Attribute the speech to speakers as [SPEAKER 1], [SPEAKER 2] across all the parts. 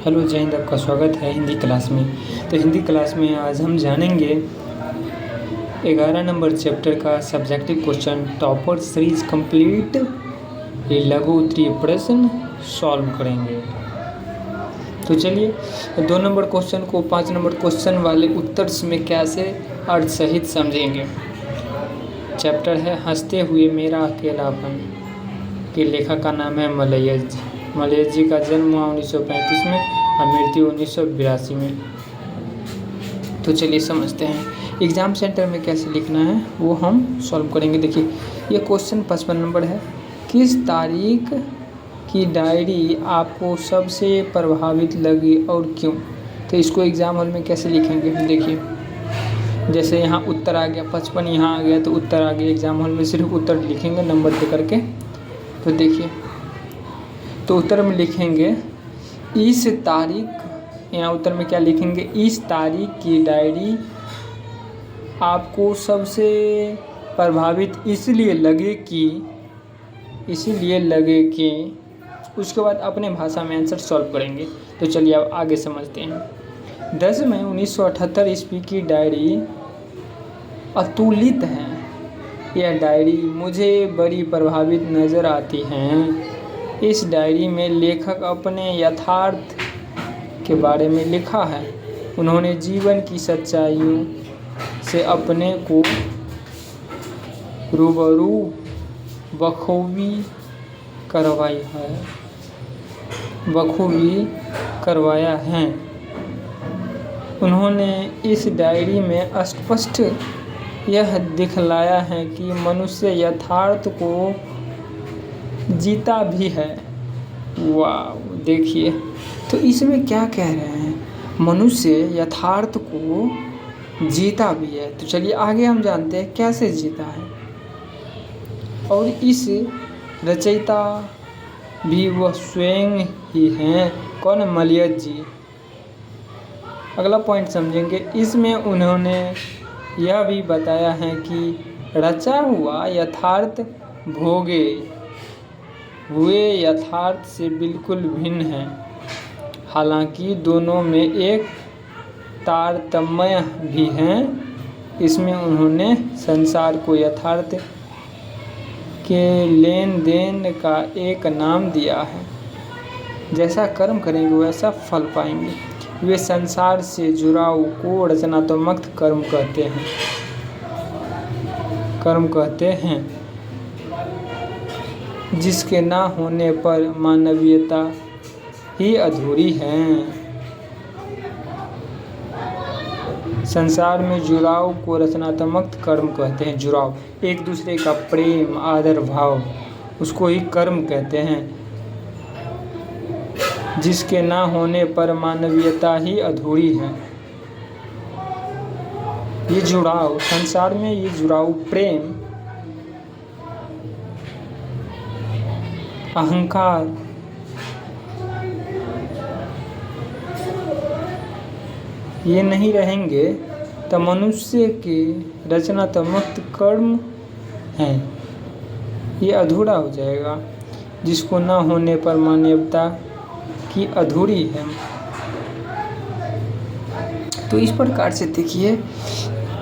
[SPEAKER 1] Hello जय हिंद, आपका स्वागत है हिंदी क्लास में। तो हिंदी क्लास में आज हम जानेंगे 11 नंबर चैप्टर का subjective question topper series complete, ये लघु उत्तरीय प्रश्न सॉल्व करेंगे। तो चलिए 2 नंबर क्वेश्चन को 5 नंबर क्वेश्चन वाले उत्तर में कैसे अर्थ सहित समझेंगे। चैप्टर है हंसते हुए मेरा अकेलापन, के लेखक का नाम है मलयज जी। मलयज जी का जन्म हुआ 1935 में और मृत्यु 1982 में। तो चलिए समझते हैं एग्ज़ाम सेंटर में कैसे लिखना है वो हम सॉल्व करेंगे। देखिए ये क्वेश्चन 55 नंबर है। किस तारीख की डायरी आपको सबसे प्रभावित लगी और क्यों। तो इसको एग्ज़ाम हॉल में कैसे लिखेंगे। देखिए जैसे यहाँ उत्तर आ गया 55, यहाँ आ गया तो उत्तर आ गया। एग्ज़ाम हॉल में सिर्फ उत्तर लिखेंगे नंबर दे करके। तो देखिए तो उत्तर में लिखेंगे इस तारीख, यहाँ उत्तर में क्या लिखेंगे, इस तारीख की डायरी आपको सबसे प्रभावित इसलिए लगे कि उसके बाद अपने भाषा में आंसर सॉल्व करेंगे। तो चलिए अब आगे समझते हैं। 10 मई 1978 ईस्वी की डायरी अतुलित है। यह डायरी मुझे बड़ी प्रभावित नज़र आती है। इस डायरी में लेखक अपने यथार्थ के बारे में लिखा है। उन्होंने जीवन की सच्चाइयों से अपने को रूबरू बखूबी करवाया है। उन्होंने इस डायरी में स्पष्ट यह दिखलाया है कि मनुष्य यथार्थ को जीता भी है। वाह, देखिए तो इसमें क्या कह रहे हैं, मनुष्य यथार्थ को जीता भी है। तो चलिए आगे हम जानते हैं कैसे जीता है। और इस रचयिता भी वह स्वयं ही हैं। कौन है, मलयज जी। अगला पॉइंट समझेंगे। इसमें उन्होंने यह भी बताया है कि रचा हुआ यथार्थ भोगे हुए यथार्थ से बिल्कुल भिन्न है। हालांकि दोनों में एक तारतम्य भी है। इसमें उन्होंने संसार को यथार्थ के लेन देन का एक नाम दिया है। जैसा कर्म करेंगे वैसा फल पाएंगे। वे संसार से जुड़ाव को रचनात्मक कर्म कहते हैं जिसके ना होने पर मानवीयता ही अधूरी है। संसार में जुड़ाव को रचनात्मक कर्म कहते हैं। जुड़ाव, एक दूसरे का प्रेम आदर भाव, उसको ही कर्म कहते हैं। जिसके ना होने पर मानवीयता ही अधूरी है। ये जुड़ाव, संसार में ये जुड़ाव, प्रेम, अहंकार, ये नहीं रहेंगे तो मनुष्य के रचनात्मक कर्म हैं, ये अधूरा हो जाएगा। जिसको ना होने पर मानवता की अधूरी है। तो इस प्रकार से देखिए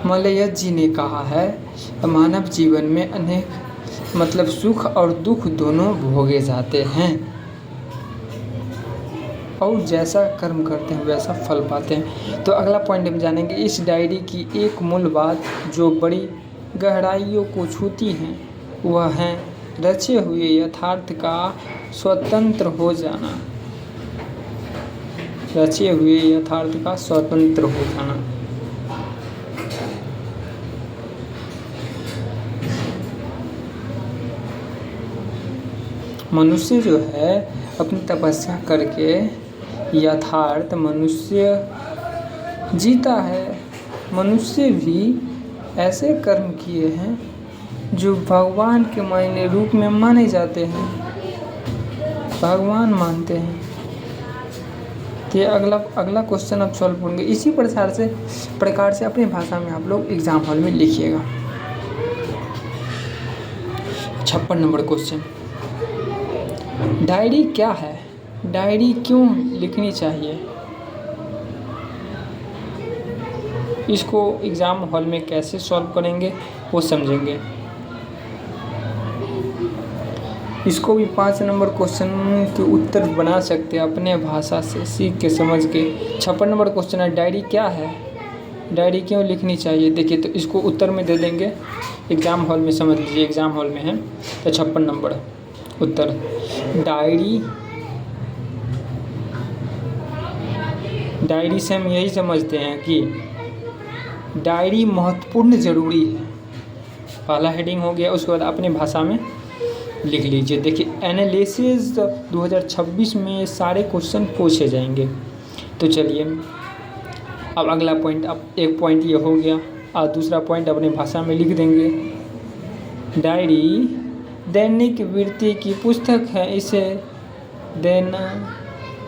[SPEAKER 1] मलयज जी ने कहा है मानव जीवन में अनेक सुख और दुख दोनों भोगे जाते हैं और जैसा कर्म करते हैं वैसा फल पाते हैं। तो अगला पॉइंट हम जानेंगे। इस डायरी की एक मूल बात जो बड़ी गहराइयों को छूती है वह है रचे हुए यथार्थ का स्वतंत्र हो जाना। रचे हुए यथार्थ का स्वतंत्र हो जाना। मनुष्य जो है अपनी तपस्या करके यथार्थ मनुष्य जीता है। मनुष्य भी ऐसे कर्म किए हैं जो भगवान के मायने रूप में माने जाते हैं, भगवान मानते हैं। तो ये अगला क्वेश्चन आप सॉल्व करेंगे। इसी प्रकार से अपनी भाषा में आप लोग एग्जाम हॉल में लिखिएगा। 56 नंबर क्वेश्चन, डायरी क्या है डायरी क्यों लिखनी चाहिए? इसको एग्ज़ाम हॉल में कैसे सॉल्व करेंगे वो समझेंगे। इसको भी 5 नंबर क्वेश्चन के उत्तर बना सकते हैं अपने भाषा से सीख के समझ के। 56 नंबर क्वेश्चन है, डायरी क्या है, डायरी क्यों लिखनी चाहिए? देखिए तो इसको उत्तर में दे देंगे एग्ज़ाम हॉल में, समझ लीजिए एग्ज़ाम हॉल में है तो 56 नंबर उत्तर। डायरी से हम यही समझते हैं कि डायरी महत्वपूर्ण ज़रूरी है। पहला हेडिंग हो गया, उसके बाद अपनी भाषा में लिख लीजिए। देखिए एनालिसिस 2026 में सारे क्वेश्चन पूछे जाएंगे। तो चलिए अब अगला पॉइंट, अब एक पॉइंट ये हो गया और दूसरा पॉइंट अपनी भाषा में लिख देंगे। डायरी दैनिक वृत्ति की पुस्तक है, इसे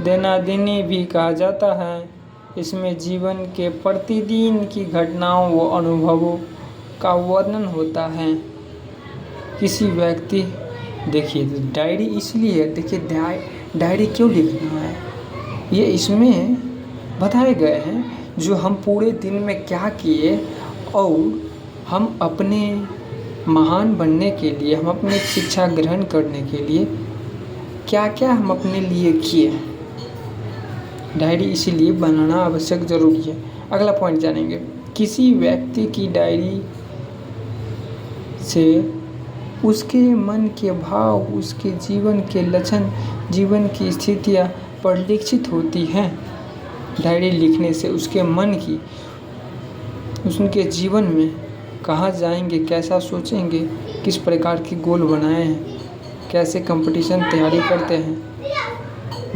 [SPEAKER 1] दैनंदिनी भी कहा जाता है। इसमें जीवन के प्रतिदिन की घटनाओं व अनुभवों का वर्णन होता है। किसी व्यक्ति, देखिए डायरी इसलिए, देखिए डायरी क्यों लिखना है, ये इसमें बताए गए हैं जो हम पूरे दिन में क्या किए और हम अपने महान बनने के लिए, हम अपनी शिक्षा ग्रहण करने के लिए क्या क्या हम अपने लिए किए। डायरी इसीलिए बनाना आवश्यक ज़रूरी है। अगला पॉइंट जानेंगे, किसी व्यक्ति की डायरी से उसके मन के भाव, उसके जीवन के लक्षण, जीवन की स्थितियाँ परिलक्षित होती हैं। डायरी लिखने से उसके मन की, उसके जीवन में कहाँ जाएंगे, कैसा सोचेंगे, किस प्रकार के गोल बनाए हैं, कैसे कंपटीशन तैयारी करते हैं,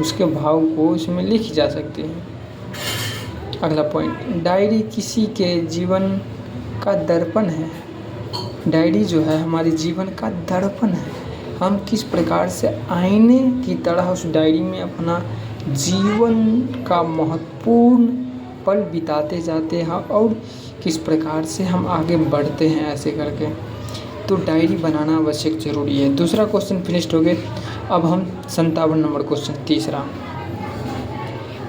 [SPEAKER 1] उसके भाव को इसमें लिखी जा सकती है। अगला पॉइंट, डायरी किसी के जीवन का दर्पण है। डायरी जो है हमारे जीवन का दर्पण है। हम किस प्रकार से आईने की तरह उस डायरी में अपना जीवन का महत्वपूर्ण पल बिताते जाते हैं और किस प्रकार से हम आगे बढ़ते हैं ऐसे करके। तो डायरी बनाना आवश्यक ज़रूरी है। दूसरा क्वेश्चन फिनिश्ड हो गए। अब हम 57 नंबर क्वेश्चन, तीसरा,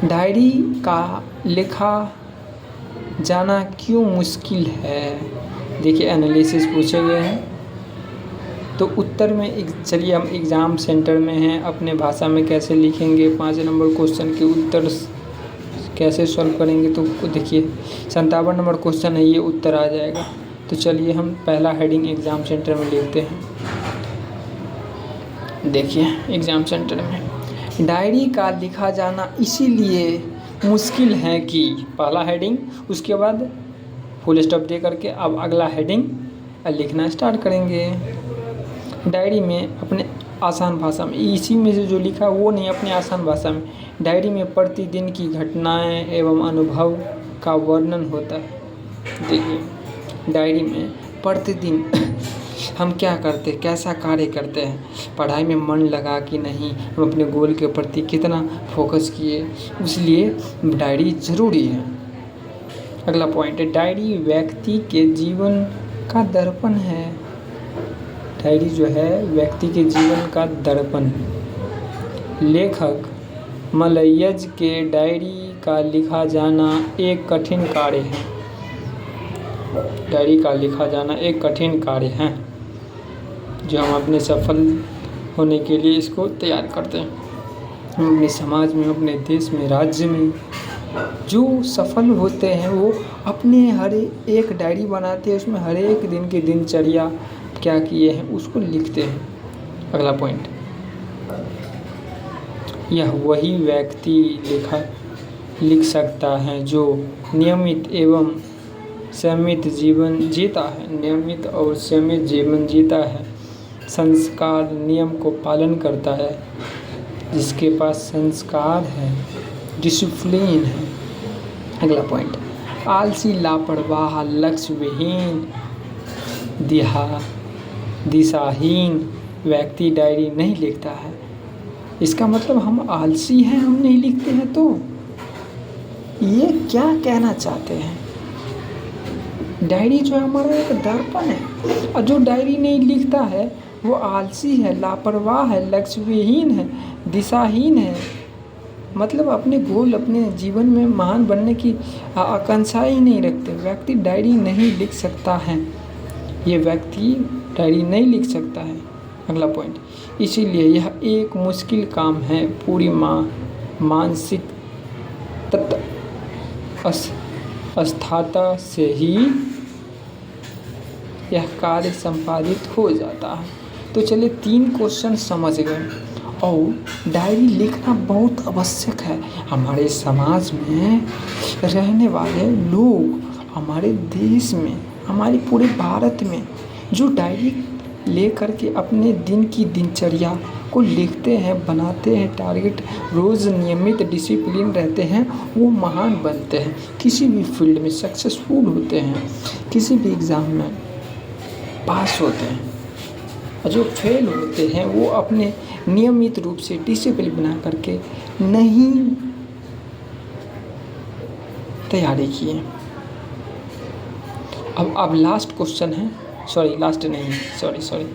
[SPEAKER 1] डायरी का लिखा जाना क्यों मुश्किल है? देखिए एनालिसिस पूछे गए हैं तो उत्तर में, चलिए हम एग्ज़ाम सेंटर में हैं, अपने भाषा में कैसे लिखेंगे, 5 नंबर क्वेश्चन के उत्तर कैसे सॉल्व करेंगे। तो देखिए 57 नंबर क्वेश्चन है, ये उत्तर आ जाएगा। तो चलिए हम पहला हेडिंग एग्ज़ाम सेंटर में लिखते हैं। देखिए एग्ज़ाम सेंटर में, डायरी का लिखा जाना इसीलिए मुश्किल है कि, पहला हेडिंग, उसके बाद फुल स्टॉप दे करके अब अगला हेडिंग लिखना स्टार्ट करेंगे। डायरी में अपने आसान भाषा में, इसी में से जो लिखा वो नहीं, अपने आसान भाषा में, डायरी में प्रतिदिन की घटनाएं एवं अनुभव का वर्णन होता है। देखिए डायरी में प्रतिदिन हम क्या करते, कैसा कार्य करते हैं, पढ़ाई में मन लगा कि नहीं, हम अपने गोल के प्रति कितना फोकस किए, इसलिए डायरी ज़रूरी है। अगला पॉइंट है, डायरी व्यक्ति के जीवन का दर्पण है। डायरी जो है व्यक्ति के जीवन का दर्पण। लेखक मलयज के डायरी का लिखा जाना एक कठिन कार्य है। डायरी का लिखा जाना एक कठिन कार्य है जो हम अपने सफल होने के लिए इसको तैयार करते हैं। हम अपने समाज में, अपने देश में, राज्य में जो सफल होते हैं वो अपने हर एक डायरी बनाते हैं, उसमें हर एक दिन की दिनचर्या क्या किए हैं उसको लिखते हैं। अगला पॉइंट, यह वही व्यक्ति लिख सकता है जो नियमित एवं संयमित जीवन जीता है, नियमित और संयमित जीवन जीता है, संस्कार नियम को पालन करता है, जिसके पास संस्कार है, डिसिप्लिन है। अगला पॉइंट, आलसी, लापरवाह, लक्ष्य विहीन, दिशाहीन व्यक्ति डायरी नहीं लिखता है। इसका मतलब हम आलसी हैं, हम नहीं लिखते हैं। तो ये क्या कहना चाहते हैं? डायरी जो है हमारा एक दर्पण है, और जो डायरी नहीं लिखता है वो आलसी है, लापरवाह है, लक्ष्य विहीन है, दिशाहीन है, मतलब अपने गोल, अपने जीवन में महान बनने की आकांक्षा ही नहीं रखते। व्यक्ति डायरी नहीं लिख सकता है, ये व्यक्ति डायरी नहीं लिख सकता है। अगला पॉइंट, इसीलिए यह एक मुश्किल काम है। पूरी मानसिक तटस्थता से ही यह कार्य संपादित हो जाता है। तो चलिए 3 क्वेश्चन समझ गए। और डायरी लिखना बहुत आवश्यक है। हमारे समाज में रहने वाले लोग, हमारे देश में, हमारे पूरे भारत में जो डायरी लेकर के अपने दिन की दिनचर्या को लिखते हैं, बनाते हैं, टारगेट रोज़ नियमित डिसिप्लिन रहते हैं, वो महान बनते हैं, किसी भी फील्ड में सक्सेसफुल होते हैं, किसी भी एग्ज़ाम में पास होते हैं। और जो फेल होते हैं वो अपने नियमित रूप से डिसिप्लिन बना करके नहीं तैयारी किए। अब लास्ट क्वेश्चन है, लास्ट नहीं, सॉरी,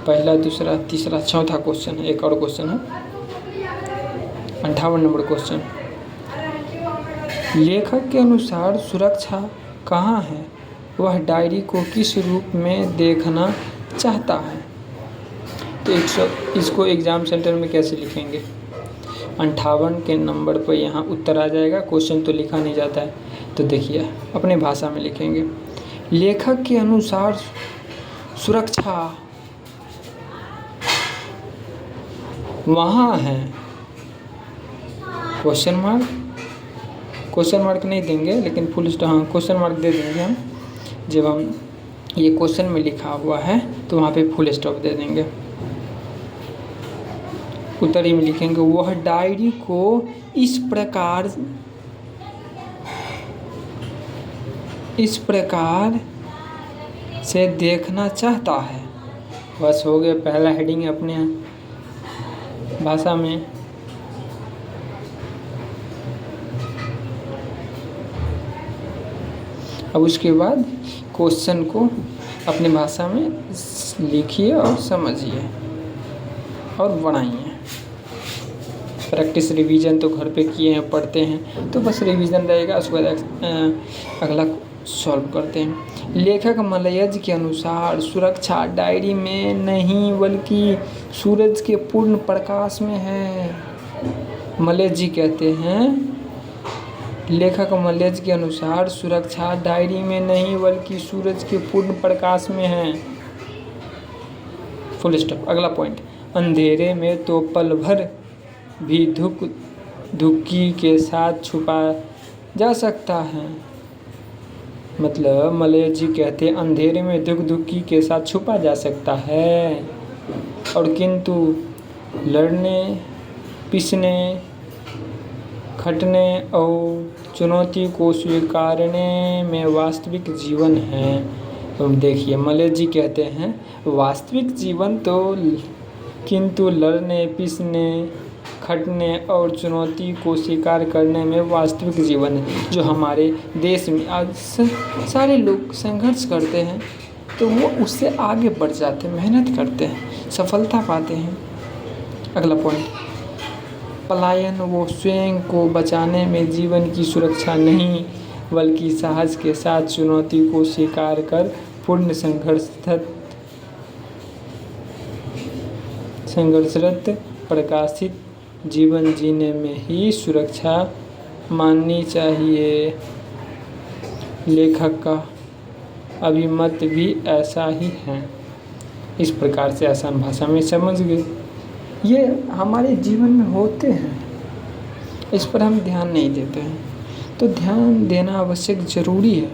[SPEAKER 1] पहला, दूसरा, तीसरा, चौथा क्वेश्चन है। एक और क्वेश्चन है, 58 नंबर क्वेश्चन। लेखक के अनुसार सुरक्षा कहाँ है? वह डायरी को किस रूप में देखना चाहता है? तो इसको एग्ज़ाम सेंटर में कैसे लिखेंगे? 58 के नंबर पर यहाँ उत्तर आ जाएगा। क्वेश्चन तो लिखा नहीं जाता है, तो देखिए अपने भाषा में लिखेंगे। लेखक के अनुसार सुरक्षा वहाँ है, क्वेश्चन मार्क नहीं देंगे, लेकिन फुल स्टॉप, हाँ क्वेश्चन मार्क दे देंगे हम। जब हम ये क्वेश्चन में लिखा हुआ है तो वहाँ पे फुल स्टॉप दे देंगे, उत्तर ही में लिखेंगे। वह डायरी को इस प्रकार से देखना चाहता है। बस हो गया, पहला हेडिंग है अपने भाषा में। अब उसके बाद क्वेश्चन को अपनी भाषा में लिखिए और समझिए और बनाइए। प्रैक्टिस रिवीजन तो घर पे किए हैं, पढ़ते हैं, तो बस रिवीजन रहेगा। उसके बाद अगला सॉल्व करते हैं। लेखक मलयज के अनुसार सुरक्षा डायरी में नहीं बल्कि सूरज के पूर्ण प्रकाश में है। मलयज जी कहते हैं, लेखक मलयज के अनुसार सुरक्षा डायरी में नहीं बल्कि सूरज के पूर्ण प्रकाश में है। Full stop. अगला पॉइंट, अंधेरे में तो पल भर भी धुक्की के साथ छुपा जा सकता है। मतलब मलयज जी कहते हैं अंधेरे में धुक्की के साथ छुपा जा सकता है, और किंतु लड़ने, पिसने, खटने और चुनौती को स्वीकारने में वास्तविक जीवन है। तो देखिए मलयज जी कहते हैं वास्तविक जीवन तो किंतु लड़ने, पिसने, खटने और चुनौती को स्वीकार करने में वास्तविक जीवन है। जो हमारे देश में आज सारे लोग संघर्ष करते हैं तो वो उससे आगे बढ़ जाते हैं, मेहनत करते हैं, सफलता पाते हैं। अगला पॉइंट, पलायन वो स्वयं को बचाने में जीवन की सुरक्षा नहीं बल्कि साहस के साथ चुनौती को स्वीकार कर पूर्ण संघर्षरत प्रकाशित जीवन जीने में ही सुरक्षा माननी चाहिए। लेखक का अभिमत भी ऐसा ही है। इस प्रकार से आसान भाषा में समझ गए। ये हमारे जीवन में होते हैं, इस पर हम ध्यान नहीं देते हैं, तो ध्यान देना आवश्यक ज़रूरी है।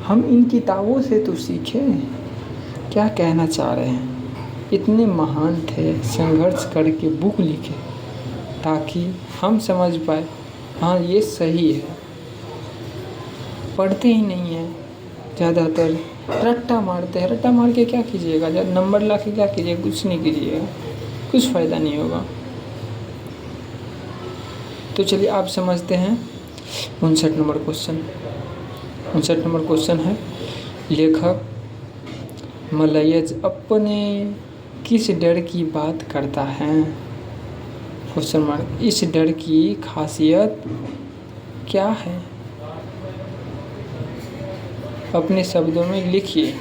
[SPEAKER 1] हम इन किताबों से तो सीखें क्या कहना चाह रहे हैं। इतने महान थे, संघर्ष करके बुक लिखे ताकि हम समझ पाए हाँ ये सही है। पढ़ते ही नहीं हैं, ज़्यादातर रट्टा मारते हैं। रट्टा मार के क्या कीजिएगा, जब नंबर ला के क्या कीजिएगा, कुछ नहीं कीजिएगा, कुछ फ़ायदा नहीं होगा। तो चलिए आप समझते हैं 59 नंबर क्वेश्चन। 59 नंबर क्वेश्चन है, लेखक मलयज अपने किस डर की बात करता है? Question mark. इस डर की खासियत क्या है? अपने शब्दों में लिखिए।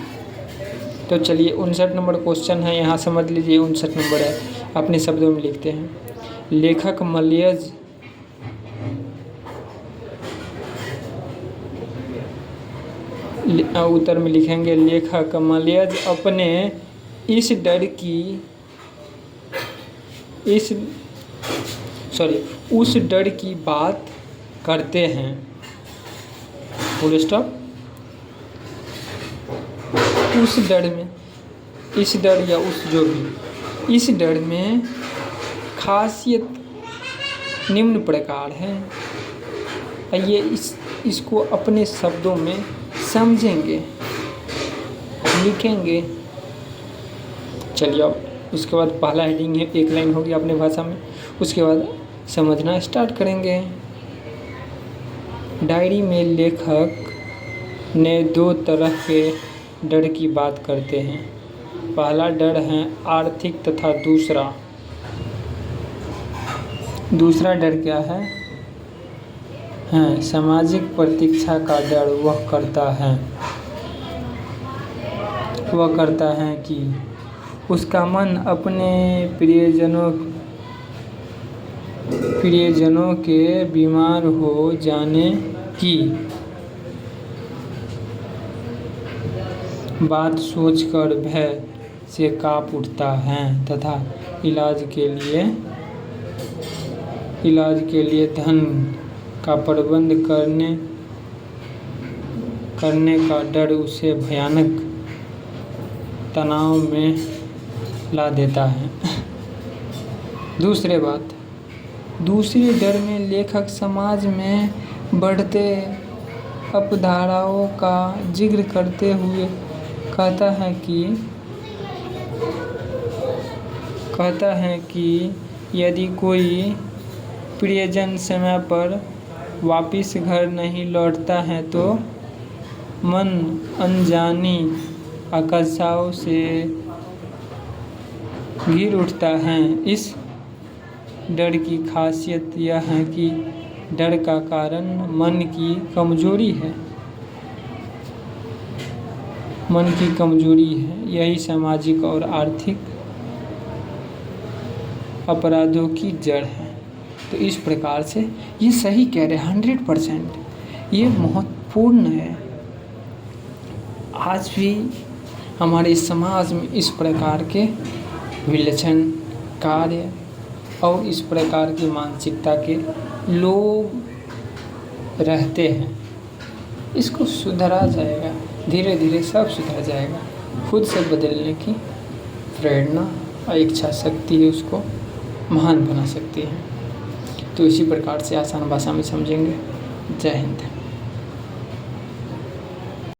[SPEAKER 1] तो चलिए 59 नंबर क्वेश्चन है, यहाँ समझ लीजिए 59 नंबर है, अपने शब्दों में लिखते हैं। लेखक मलयज उत्तर में लिखेंगे लेखक मलयज अपने इस डर की उस डर की बात करते हैं। Full stop. उस डर में, इस डर या उस जो भी, इस डर में खासियत निम्न प्रकार है। ये इसको अपने शब्दों में समझेंगे, लिखेंगे। चलिए अब उसके बाद पहला हेडिंग है, एक लाइन होगी अपने भाषा में, उसके बाद समझना स्टार्ट करेंगे। डायरी में लेखक ने दो तरह के डर की बात करते हैं। पहला डर है आर्थिक तथा दूसरा डर क्या है? सामाजिक प्रतीक्षा का डर। वह करता है कि उसका मन अपने प्रियजनों के बीमार हो जाने की बात सोचकर भय से कांप उठता है तथा इलाज के लिए धन का प्रबंध करने का डर उसे भयानक तनाव में ला देता है। दूसरे डर में लेखक समाज में बढ़ते अपधाराओं का जिक्र करते हुए कहता है कि यदि कोई प्रियजन समय पर वापस घर नहीं लौटता है तो मन अनजानी आकांक्षाओं से घिर उठता है। इस डर की खासियत यह है कि डर का कारण मन की कमजोरी है। यही सामाजिक और आर्थिक अपराधों की जड़ है। तो इस प्रकार से ये सही कह रहे हैं 100%। ये महत्वपूर्ण है। आज भी हमारे समाज में इस प्रकार के विलक्षण कार्य और इस प्रकार की मानसिकता के लोग रहते हैं। इसको सुधरा जाएगा, धीरे धीरे सब सुधर जाएगा। खुद से बदलने की प्रेरणा और इच्छा शक्ति है, उसको महान बना सकती है। तो इसी प्रकार से आसान भाषा में समझेंगे। जय हिंद।